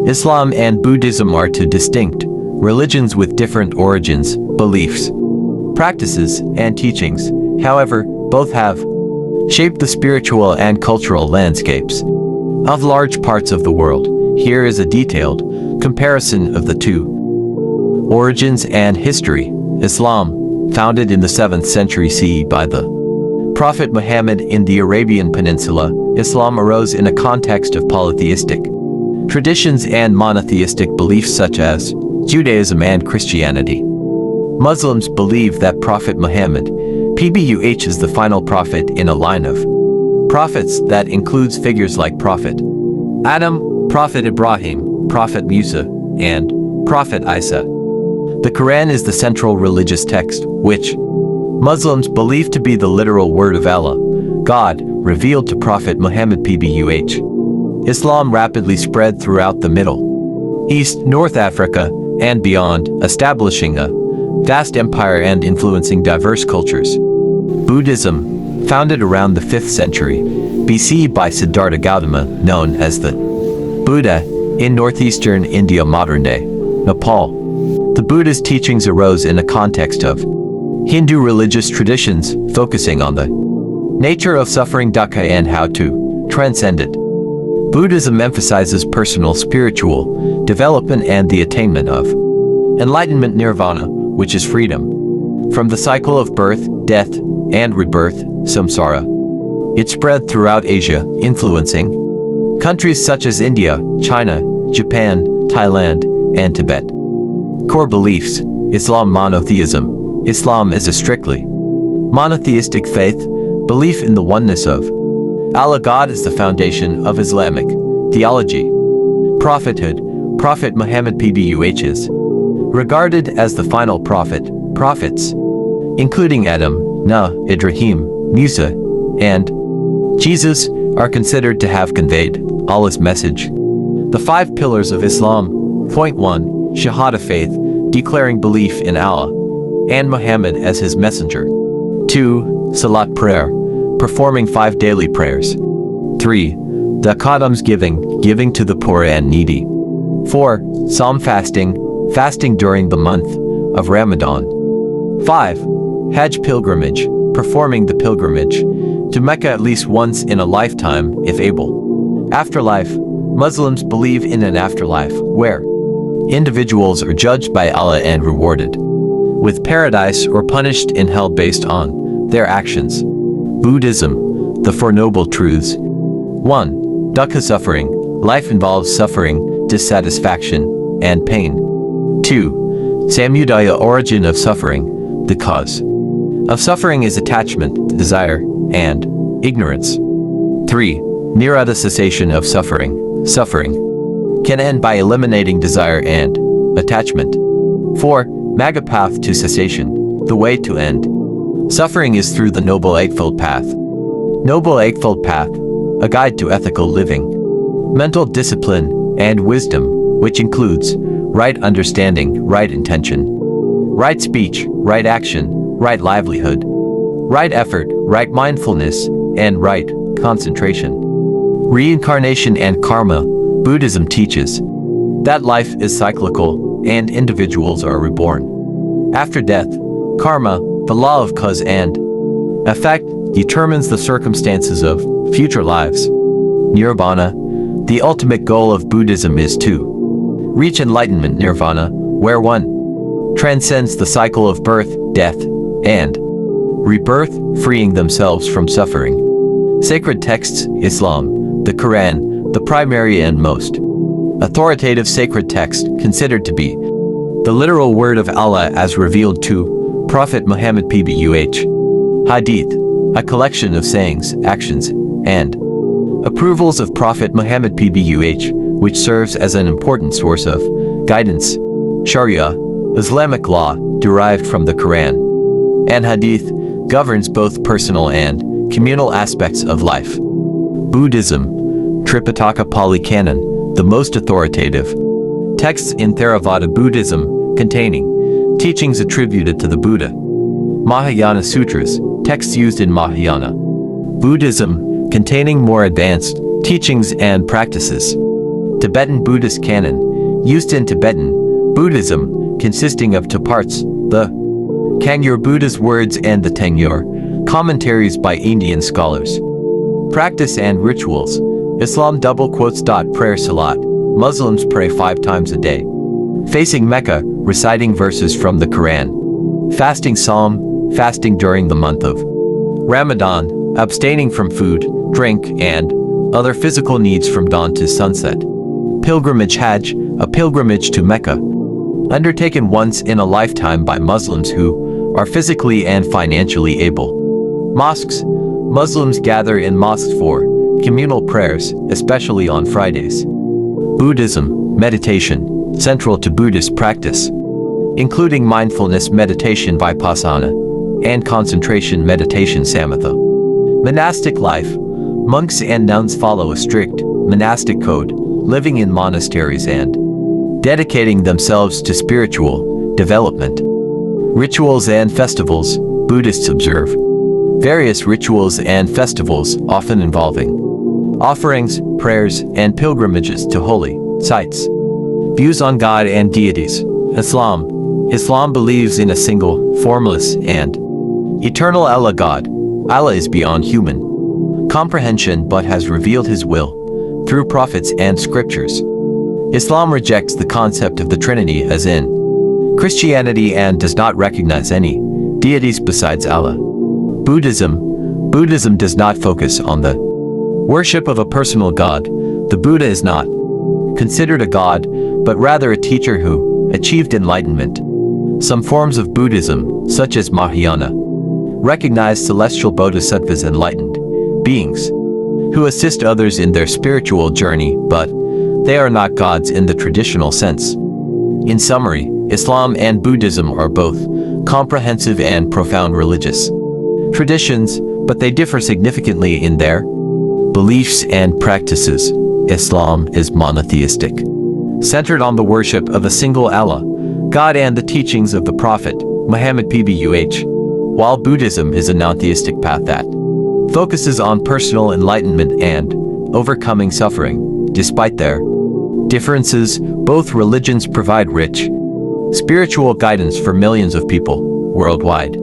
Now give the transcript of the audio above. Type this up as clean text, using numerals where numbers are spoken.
Islam and Buddhism are two distinct religions with different origins, beliefs, practices, and teachings. However, both have shaped the spiritual and cultural landscapes of large parts of the world. Here is a detailed comparison of the two. Origins and history. Islam, founded in the 7th century CE by the Prophet Muhammad in the Arabian Peninsula, Islam arose in a context of polytheistic traditions and monotheistic beliefs such as Judaism and Christianity. Muslims believe that Prophet Muhammad, PBUH, is the final prophet in a line of prophets that includes figures like Prophet Adam, Prophet Ibrahim, Prophet Musa, and Prophet Isa. The Quran is the central religious text, which Muslims believe to be the literal word of Allah, God, revealed to Prophet Muhammad PBUH. Islam rapidly spread throughout the Middle East, North Africa, and beyond, establishing a vast empire and influencing diverse cultures. Buddhism, founded around the 5th century BC by Siddhartha Gautama, known as the Buddha, in northeastern India, modern-day Nepal. The Buddha's teachings arose in a context of Hindu religious traditions, focusing on the nature of suffering, dukkha, and how to transcend it. Buddhism emphasizes personal spiritual development and the attainment of enlightenment, nirvana, which is freedom from the cycle of birth, death, and rebirth, samsara. It spread throughout Asia, influencing countries such as India, China, Japan, Thailand, and Tibet. Core beliefs. Islam. Monotheism. Islam is a strictly monotheistic faith. Belief in the oneness of Allah, God, is the foundation of Islamic theology. Prophethood. Prophet Muhammad PBUH is regarded as the final prophet. Prophets, including Adam, Nuh, Ibrahim, Musa, and Jesus, are considered to have conveyed Allah's message. The 5 pillars of Islam. Point 1. Shahada, faith, declaring belief in Allah and Muhammad as his messenger. 2. Salat, prayer, performing 5 daily prayers. 3. Zakatams, giving to the poor and needy. 4. Psalm, fasting during the month of Ramadan. 5. Hajj, pilgrimage, performing the pilgrimage to Mecca at least once in a lifetime, if able. Afterlife. Muslims believe in an afterlife where individuals are judged by Allah and rewarded with paradise or punished in hell based on their actions. Buddhism. The Four Noble Truths. 1. Dukkha, suffering. Life involves suffering, dissatisfaction, and pain. 2. Samudaya, origin of suffering. The cause of suffering is attachment, desire, and ignorance. 3. Nirodha, cessation of suffering. Suffering can end by eliminating desire and attachment. 4. Magga, path to cessation. The way to end suffering is through the Noble Eightfold Path. Noble Eightfold Path, a guide to ethical living, mental discipline, and wisdom, which includes right understanding, right intention, right speech, right action, right livelihood, right effort, right mindfulness, and right concentration. Reincarnation and karma. Buddhism teaches that life is cyclical and individuals are reborn. After death, karma, the law of cause and effect, determines the circumstances of future lives. Nirvana. The ultimate goal of Buddhism is to reach enlightenment, nirvana, where one transcends the cycle of birth, death, and rebirth, freeing themselves from suffering. Sacred texts. Islam. The Quran, the primary and most authoritative sacred text, considered to be the literal word of Allah as revealed to Prophet Muhammad PBUH. Hadith, a collection of sayings, actions, and approvals of Prophet Muhammad PBUH, which serves as an important source of guidance. Sharia, Islamic law derived from the Quran and Hadith, governs both personal and communal aspects of life. Buddhism. Tripitaka, Pali Canon, the most authoritative texts in Theravada Buddhism, containing teachings attributed to the Buddha. Mahayana Sutras, texts used in Mahayana Buddhism, containing more advanced teachings and practices. Tibetan Buddhist canon, used in Tibetan Buddhism, consisting of two parts, the Kangyur Buddha's words and the Tengyur, commentaries by Indian scholars. Practice and rituals. Islam Prayer Salat. Muslims pray 5 times a day. Facing Mecca, reciting verses from the Quran. Fasting Psalm, fasting during the month of Ramadan, abstaining from food, drink, and other physical needs from dawn to sunset. Pilgrimage Hajj, a pilgrimage to Mecca, undertaken once in a lifetime by Muslims who are physically and financially able. Mosques. Muslims gather in mosques for communal prayers, especially on Fridays. Buddhism, meditation, central to Buddhist practice, including mindfulness meditation vipassana, and concentration meditation samatha. Monastic life. Monks and nuns follow a strict monastic code, living in monasteries and dedicating themselves to spiritual development. Rituals and festivals. Buddhists observe various rituals and festivals, often involving offerings, prayers, and pilgrimages to holy sites. Views on God and deities. Islam believes in a single, formless, and eternal Allah God. Allah is beyond human comprehension but has revealed His will through prophets and scriptures. Islam rejects the concept of the Trinity as in Christianity and does not recognize any deities besides Allah. Buddhism does not focus on the worship of a personal God. The Buddha is not considered a god, but rather a teacher who achieved enlightenment. Some forms of Buddhism, such as Mahayana, recognize celestial bodhisattvas, enlightened beings who assist others in their spiritual journey, but they are not gods in the traditional sense. In summary, Islam and Buddhism are both comprehensive and profound religious traditions, but they differ significantly in their beliefs and practices. Islam is monotheistic, centered on the worship of a single Allah, God, and the teachings of the Prophet, Muhammad PBUH, while Buddhism is a non-theistic path that focuses on personal enlightenment and overcoming suffering. Despite their differences, both religions provide rich spiritual guidance for millions of people worldwide.